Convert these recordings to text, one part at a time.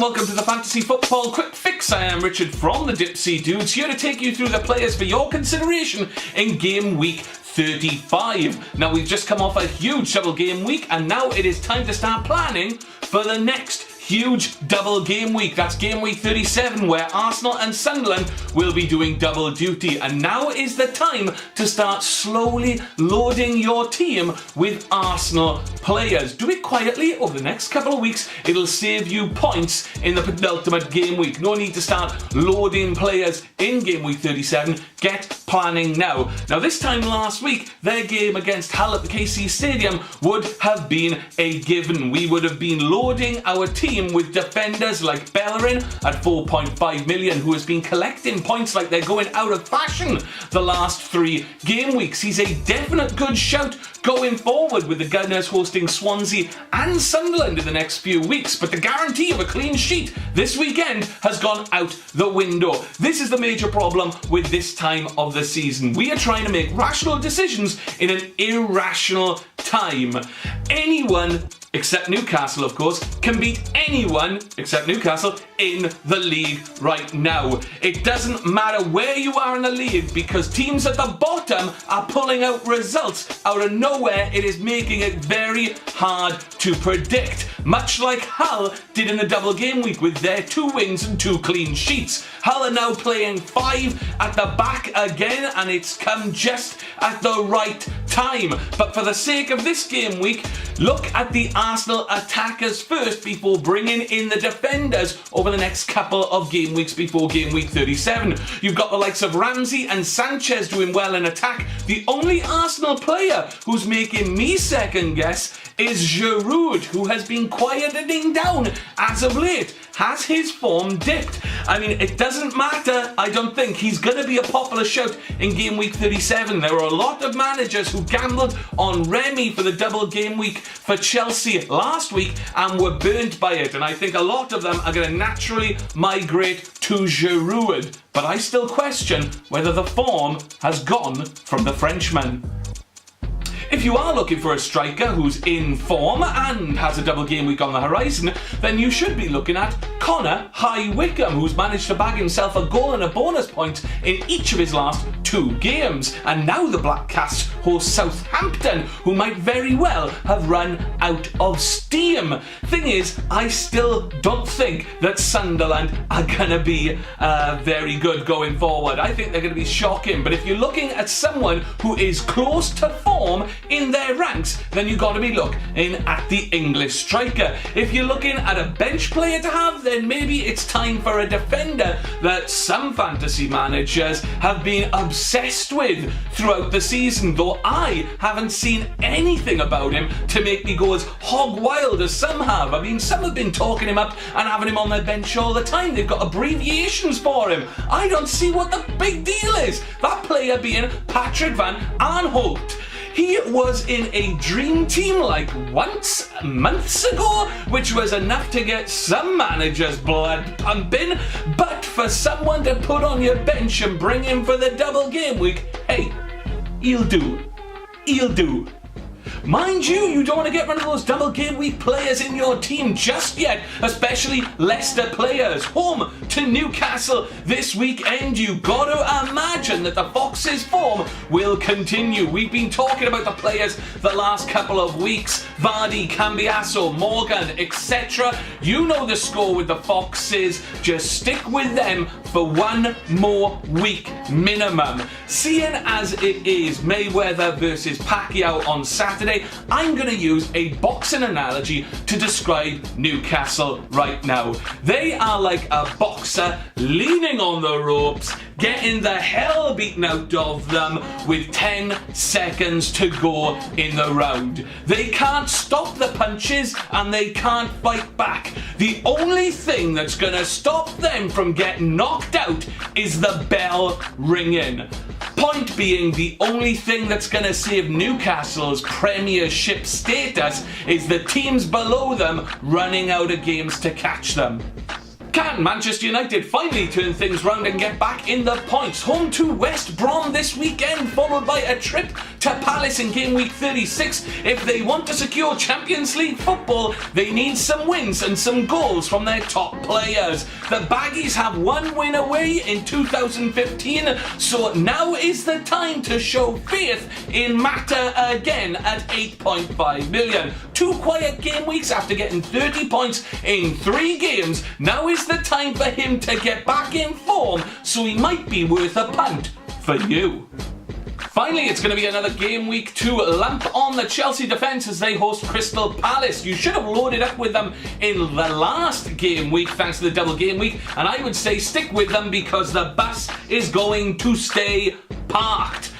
welcome to the Fantasy Football Quick Fix. I am Richard from the DipsyDudes, here to take you through the players for your consideration in game week 35. Now, we've just come off a huge double game week, and now it is time to start planning for the next huge double game week. That's game week 37, where Arsenal and Sunderland will be doing double duty. And now is the time to start slowly loading your team with Arsenal players. Do it quietly over the next couple of weeks. It'll save you points in the penultimate game week. No need to start loading players in game week 37. Get planning now. Now, this time last week, their game against Hull at the KC Stadium would have been a given. We would have been loading our team with defenders like Bellerin at 4.5 million, who has been collecting points like they're going out of fashion the last 3 game weeks. He's a definite good shout going forward, with the Gunners hosting Swansea and Sunderland in the next few weeks. But the guarantee of a clean sheet this weekend has gone out the window. This is the major problem with this time of the season. We are trying to make rational decisions in an irrational time. Anyone, except Newcastle, of course, can beat anyone, except Newcastle, in the league right now. It doesn't matter where you are in the league, because teams at the bottom are pulling out results out of nowhere. It is making it very hard to predict, much like Hull did in the double game week with their 2 wins and 2 clean sheets. Hull are now playing 5 at the back again, and it's come just at the right time. But for the sake of this game week, look at the Arsenal attackers first before bringing in the defenders over the next couple of game weeks before game week 37. You've got the likes of Ramsey and Sanchez doing well in attack. The only Arsenal player who's making me second guess is Giroud, who has been quietening down as of late. Has his form dipped? I mean, it doesn't matter, I don't think. He's going to be a popular shout in game week 37. There were a lot of managers who gambled on Remy for the double game week for Chelsea last week and were burnt by it. And I think a lot of them are going to naturally migrate to Giroud. But I still question whether the form has gone from the Frenchman. If you are looking for a striker who's in form and has a double game week on the horizon, then you should be looking at Connor High-Wycombe, who's managed to bag himself a goal and a bonus point in each of his last 2 games. And now the Black Cats host Southampton, who might very well have run out of steam. Thing is, I still don't think that Sunderland are going to be very good going forward. I think they're going to be shocking. But if you're looking at someone who is close to form in their ranks, then you've got to be looking at the English striker. If you're looking at a bench player to have, then maybe it's time for a defender that some fantasy managers have been obsessed with throughout the season, though I haven't seen anything about him to make me go as hog wild as some have. I mean, some have been talking him up and having him on their bench all the time. They've got abbreviations for him. I don't see what the big deal is. That player being Patrick Van Aanholt. He was in a dream team like months ago, which was enough to get some managers' blood pumping. But for someone to put on your bench and bring him for the double game week, hey, he'll do. He'll do. Mind you, you don't want to get one of those double game week players in your team just yet, especially Leicester players. Home to Newcastle this weekend. You got to imagine that the Foxes' form will continue. We've been talking about the players the last couple of weeks. Vardy, Cambiasso, Morgan, etc. You know the score with the Foxes. Just stick with them for 1 more week minimum. Seeing as it is Mayweather versus Pacquiao on Saturday, I'm going to use a boxing analogy to describe Newcastle right now. They are like a boxer leaning on the ropes, getting the hell beaten out of them with 10 seconds to go in the round. They can't stop the punches and they can't fight back. The only thing that's going to stop them from getting knocked out is the bell ringing. Point being, the only thing that's going to save Newcastle's Premiership status is the teams below them running out of games to catch them. Can Manchester United finally turn things round and get back in the points? Home to West Brom this weekend, followed by a trip to Palace in game week 36. If they want to secure Champions League football, they need some wins and some goals from their top players. The Baggies have one win away in 2015, so now is the time to show faith in Mata again at 8.5 million. 2 quiet game weeks after getting 30 points in 3 games. Now is the time for him to get back in form, so he might be worth a punt for you. Finally, it's going to be another game week 2 lump on the Chelsea defence as they host Crystal Palace. You should have loaded up with them in the last game week thanks to the double game week, and I would say stick with them because the bus is going to stay parked.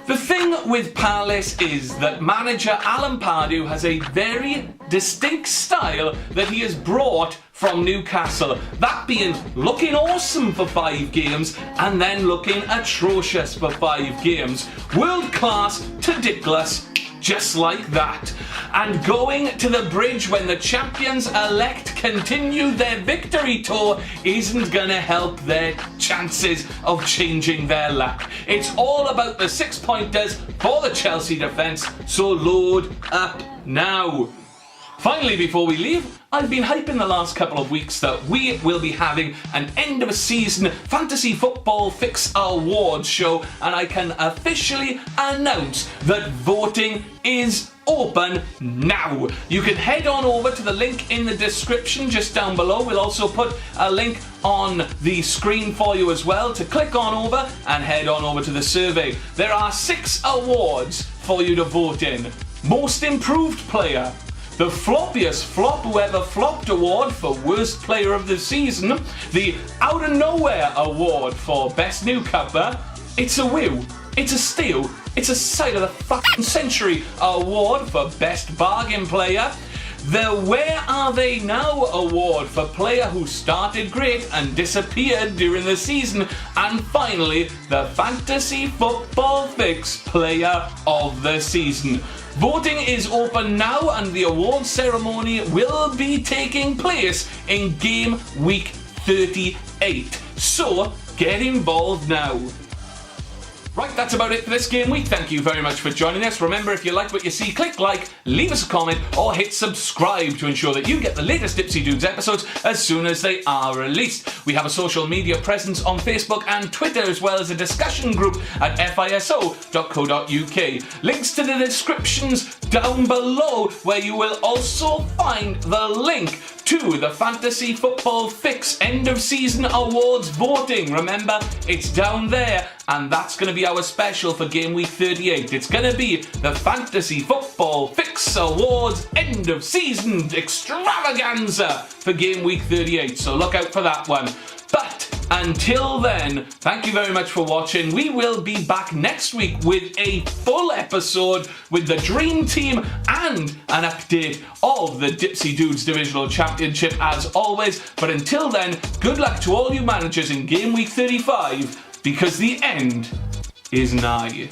The thing with Palace is that manager Alan Pardew has a very distinct style that he has brought from Newcastle. That being looking awesome for 5 games and then looking atrocious for 5 games. World class to ridiculous, just like that. And going to the bridge when the champions-elect continue their victory tour isn't going to help their chances of changing their luck. It's all about the 6-pointers for the Chelsea defence, so load up now. Finally, before we leave, I've been hyping the last couple of weeks that we will be having an end-of-season fantasy football fix awards show, and I can officially announce that voting is open now. You can head on over to the link in the description just down below. We'll also put a link on the screen for you as well to click on over and head on over to the survey. There are 6 awards for you to vote in. Most Improved Player, the floppiest flop who ever flopped award for worst player of the season, the out of nowhere award for best newcomer, it's a woo, it's a steal, it's a sight of the fucking century award for best bargain player, the Where Are They Now award for player who started great and disappeared during the season, and finally the Fantasy Football Fix player of the season. Voting is open now and the award ceremony will be taking place in game week 38. So get involved now. Right, that's about it for this game week. Thank you very much for joining us. Remember, if you like what you see, click like, leave us a comment, or hit subscribe to ensure that you get the latest DipsyDudes episodes as soon as they are released. We have a social media presence on Facebook and Twitter, as well as a discussion group at fiso.co.uk. Links to the descriptions down below, where you will also find the link to the Fantasy Football Fix End of Season Awards voting. Remember, it's down there, and that's going to be our special for Game Week 38. It's going to be the Fantasy Football Fix Awards End of Season Extravaganza for Game Week 38, so look out for that one. But until then, thank you very much for watching. We will be back next week with a full episode with the Dream Team and an update of the DipsyDudes Divisional Championship as always. But until then, good luck to all you managers in Game Week 35 because the end is nigh.